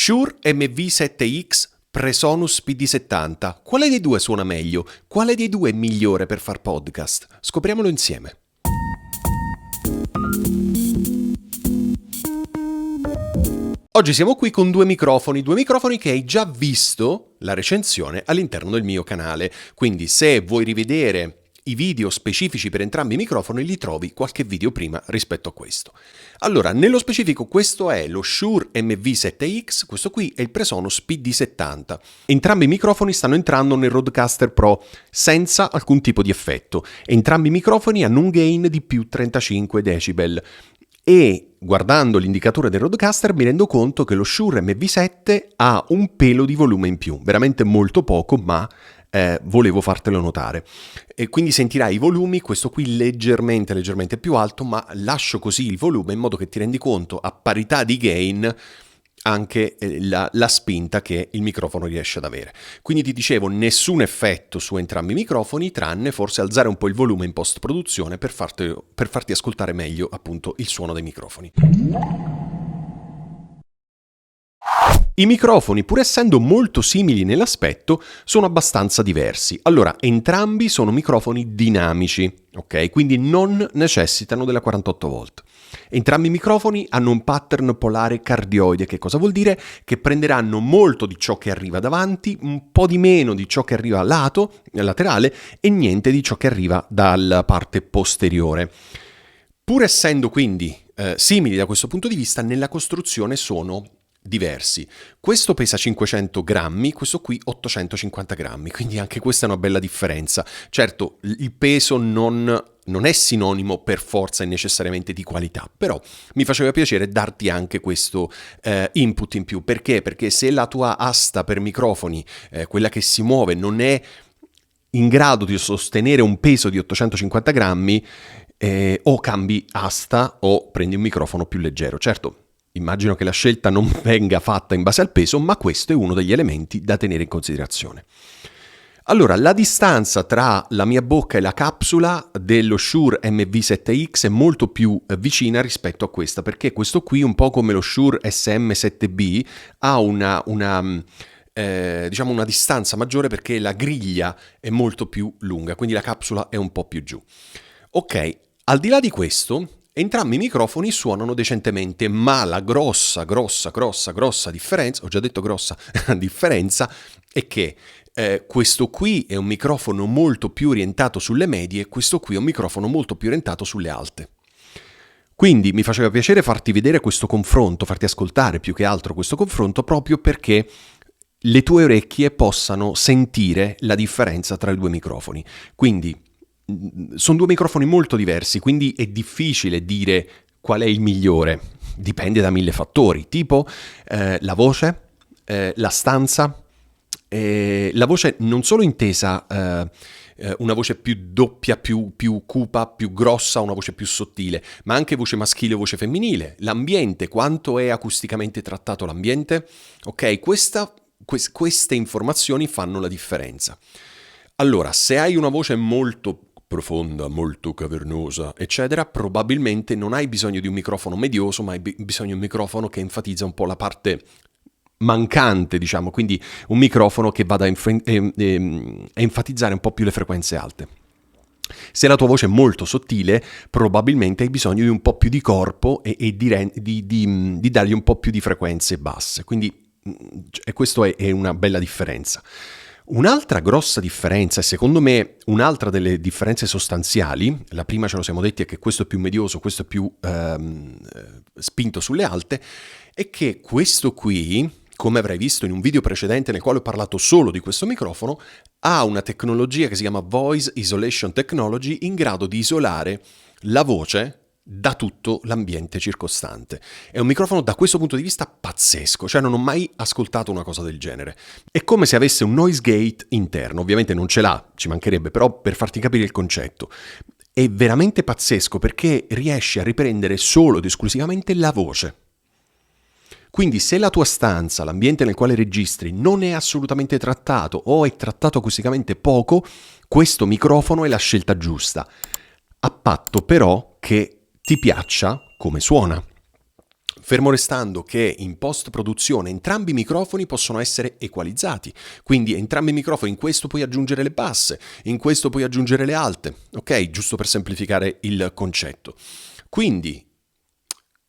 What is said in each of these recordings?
Shure MV7X, Presonus PD70. Quale dei due suona meglio? Quale dei due è migliore per far podcast? Scopriamolo insieme. Oggi siamo qui con due microfoni che hai già visto la recensione all'interno del mio canale. Quindi se vuoi rivedere i video specifici per entrambi i microfoni li trovi qualche video prima rispetto a questo. Allora, nello specifico questo è lo Shure MV7X, questo qui è il Presonus PD70. Entrambi i microfoni stanno entrando nel Rodecaster Pro senza alcun tipo di effetto. Entrambi i microfoni hanno un gain di più 35 decibel. E guardando l'indicatore del Rodecaster mi rendo conto che lo Shure MV7 ha un pelo di volume in più, veramente molto poco, ma volevo fartelo notare. E quindi sentirai i volumi, questo qui leggermente più alto, ma lascio così il volume in modo che ti rendi conto a parità di gain anche la spinta che il microfono riesce ad avere. Quindi ti dicevo, nessun effetto su entrambi i microfoni, tranne forse alzare un po' il volume in post-produzione per farti ascoltare meglio appunto il suono dei microfoni. I microfoni, pur essendo molto simili nell'aspetto, sono abbastanza diversi. Allora, entrambi sono microfoni dinamici, ok? Quindi non necessitano della 48 volt. Entrambi i microfoni hanno un pattern polare cardioide, che cosa vuol dire? Che prenderanno molto di ciò che arriva davanti, un po' di meno di ciò che arriva laterale e niente di ciò che arriva dalla parte posteriore. Pur essendo quindi simili da questo punto di vista, nella costruzione sono diversi. Questo pesa 500 grammi, questo qui 850 grammi, quindi anche questa è una bella differenza. Certo, il peso non è sinonimo per forza e necessariamente di qualità, però mi faceva piacere darti anche questo input in più. Perché? Perché se la tua asta per microfoni, quella che si muove, non è in grado di sostenere un peso di 850 grammi, o cambi asta o prendi un microfono più leggero. Certo, immagino che la scelta non venga fatta in base al peso, ma questo è uno degli elementi da tenere in considerazione. Allora, la distanza tra la mia bocca e la capsula dello Shure MV7X è molto più vicina rispetto a questa, perché questo qui, un po' come lo Shure SM7B, ha una distanza maggiore perché la griglia è molto più lunga, quindi la capsula è un po' più giù. Ok, al di là di questo, entrambi i microfoni suonano decentemente, ma la grossa differenza, ho già detto grossa differenza, è che questo qui è un microfono molto più orientato sulle medie e questo qui è un microfono molto più orientato sulle alte. Quindi mi faceva piacere farti vedere questo confronto, farti ascoltare più che altro questo confronto, proprio perché le tue orecchie possano sentire la differenza tra i due microfoni. Quindi sono due microfoni molto diversi, quindi è difficile dire qual è il migliore. Dipende da 1000 fattori, tipo la voce, la stanza, la voce non solo intesa una voce più doppia, più cupa, più grossa, una voce più sottile, ma anche voce maschile o voce femminile, l'ambiente, quanto è acusticamente trattato l'ambiente. Ok, queste informazioni fanno la differenza. Allora, se hai una voce molto profonda, molto cavernosa, eccetera, probabilmente non hai bisogno di un microfono medioso, ma hai bisogno di un microfono che enfatizza un po' la parte mancante, diciamo, quindi un microfono che vada a enfatizzare un po' più le frequenze alte. Se la tua voce è molto sottile, probabilmente hai bisogno di un po' più di corpo e di dargli un po' più di frequenze basse, quindi questa è una bella differenza. Un'altra grossa differenza, e secondo me un'altra delle differenze sostanziali, la prima ce lo siamo detti è che questo è più medioso, questo è più spinto sulle alte, è che questo qui, come avrai visto in un video precedente nel quale ho parlato solo di questo microfono, ha una tecnologia che si chiama Voice Isolation Technology in grado di isolare la voce da tutto l'ambiente circostante. È un microfono da questo punto di vista pazzesco, cioè non ho mai ascoltato una cosa del genere. È come se avesse un noise gate interno, ovviamente non ce l'ha, ci mancherebbe, però per farti capire il concetto. È veramente pazzesco perché riesce a riprendere solo ed esclusivamente la voce. Quindi se la tua stanza, l'ambiente nel quale registri, non è assolutamente trattato o è trattato acusticamente poco, questo microfono è la scelta giusta. A patto però che ti piaccia come suona. fermo restando che in post-produzione entrambi i microfoni possono essere equalizzati, quindi entrambi i microfoni, in questo puoi aggiungere le basse, in questo puoi aggiungere le alte, ok? Giusto per semplificare il concetto. Quindi,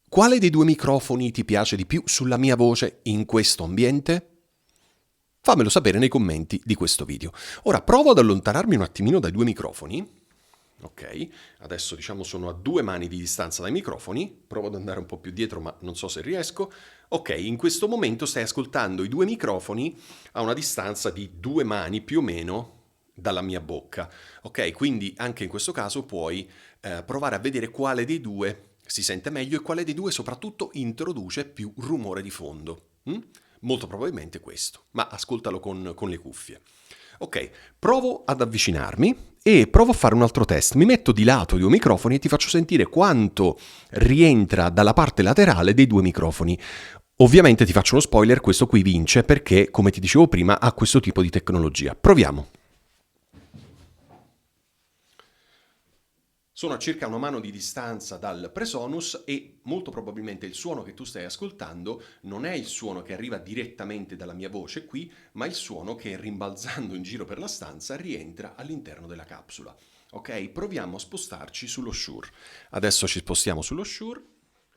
quale dei due microfoni ti piace di più sulla mia voce in questo ambiente? Fammelo sapere nei commenti di questo video. Ora provo ad allontanarmi un attimino dai due microfoni. Ok, adesso diciamo sono a 2 mani di distanza dai microfoni, provo ad andare un po' più dietro ma non so se riesco. Ok, in questo momento stai ascoltando i due microfoni a una distanza di 2 mani più o meno dalla mia bocca. Ok, quindi anche in questo caso puoi provare a vedere quale dei due si sente meglio e quale dei due soprattutto introduce più rumore di fondo. Molto probabilmente questo, ma ascoltalo con le cuffie. Ok, provo ad avvicinarmi e provo a fare un altro test. Mi metto di lato i due microfoni e ti faccio sentire quanto rientra dalla parte laterale dei due microfoni. Ovviamente ti faccio uno spoiler, questo qui vince perché, come ti dicevo prima, ha questo tipo di tecnologia. Proviamo. Sono a circa una mano di distanza dal Presonus e molto probabilmente il suono che tu stai ascoltando non è il suono che arriva direttamente dalla mia voce qui, ma il suono che rimbalzando in giro per la stanza rientra all'interno della capsula. Ok, proviamo a spostarci sullo Shure. Adesso ci spostiamo sullo Shure,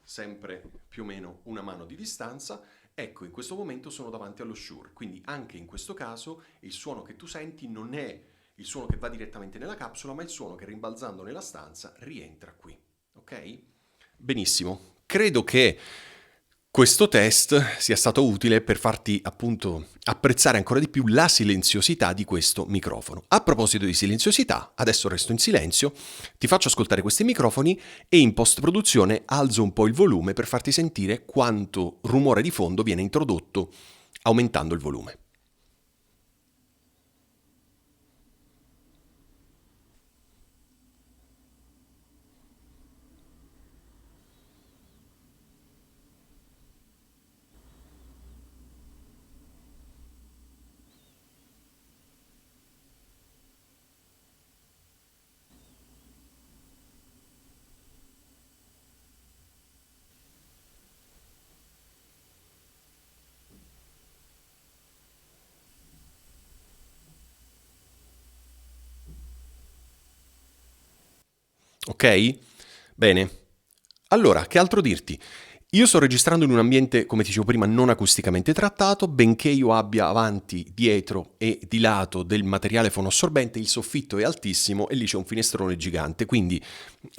sempre più o meno una mano di distanza. Ecco, in questo momento sono davanti allo Shure, quindi anche in questo caso il suono che tu senti non è il suono che va direttamente nella capsula, ma il suono che rimbalzando nella stanza rientra qui. Ok? Benissimo. Credo che questo test sia stato utile per farti appunto apprezzare ancora di più la silenziosità di questo microfono. A proposito di silenziosità, adesso resto in silenzio, ti faccio ascoltare questi microfoni e in post-produzione alzo un po' il volume per farti sentire quanto rumore di fondo viene introdotto aumentando il volume. Ok? Bene. Allora, che altro dirti? Io sto registrando in un ambiente, come ti dicevo prima, non acusticamente trattato, benché io abbia avanti, dietro e di lato del materiale fonoassorbente, il soffitto è altissimo e lì c'è un finestrone gigante, quindi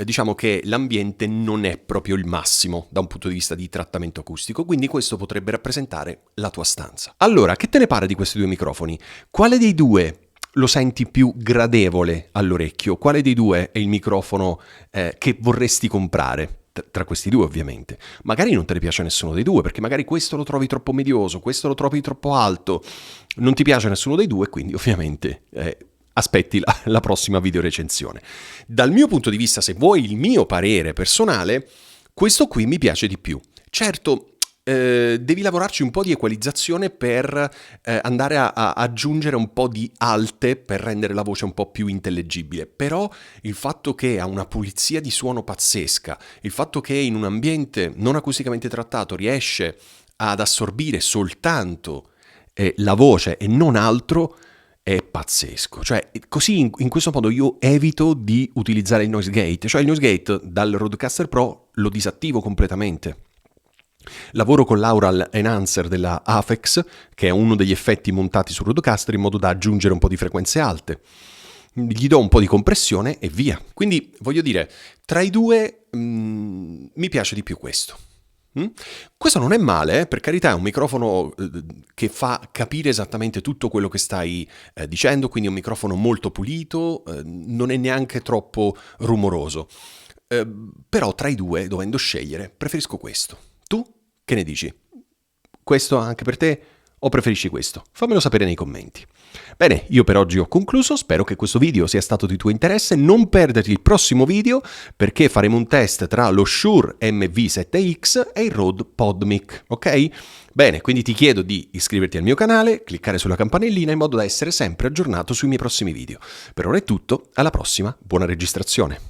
diciamo che l'ambiente non è proprio il massimo da un punto di vista di trattamento acustico, quindi questo potrebbe rappresentare la tua stanza. Allora, che te ne pare di questi due microfoni? Quale dei due lo senti più gradevole all'orecchio? Quale dei due è il microfono che vorresti comprare? Tra questi due ovviamente. Magari non te ne piace nessuno dei due, perché magari questo lo trovi troppo medioso, questo lo trovi troppo alto, non ti piace nessuno dei due, quindi ovviamente aspetti la prossima video recensione. Dal mio punto di vista, se vuoi il mio parere personale, questo qui mi piace di più. Certo, devi lavorarci un po' di equalizzazione per andare a aggiungere un po' di alte per rendere la voce un po' più intellegibile, però il fatto che ha una pulizia di suono pazzesca, il fatto che in un ambiente non acusticamente trattato riesce ad assorbire soltanto la voce e non altro, è pazzesco. Cioè, così in questo modo io evito di utilizzare il noise gate, cioè il noise gate dal Rodecaster Pro lo disattivo completamente. Lavoro con l'Aural Enhancer della Afex, che è uno degli effetti montati sul Rodecaster in modo da aggiungere un po' di frequenze alte. Gli do un po' di compressione e via. Quindi, voglio dire, tra i due mi piace di più questo. Questo non è male, per carità, è un microfono che fa capire esattamente tutto quello che stai dicendo, quindi è un microfono molto pulito, non è neanche troppo rumoroso. Però tra i due, dovendo scegliere, preferisco questo. Tu che ne dici? Questo anche per te o preferisci questo? Fammelo sapere nei commenti. Bene, io per oggi ho concluso, spero che questo video sia stato di tuo interesse, non perderti il prossimo video perché faremo un test tra lo Shure MV7X e il Rode PodMic, ok? Bene, quindi ti chiedo di iscriverti al mio canale, cliccare sulla campanellina in modo da essere sempre aggiornato sui miei prossimi video. Per ora è tutto, alla prossima, buona registrazione!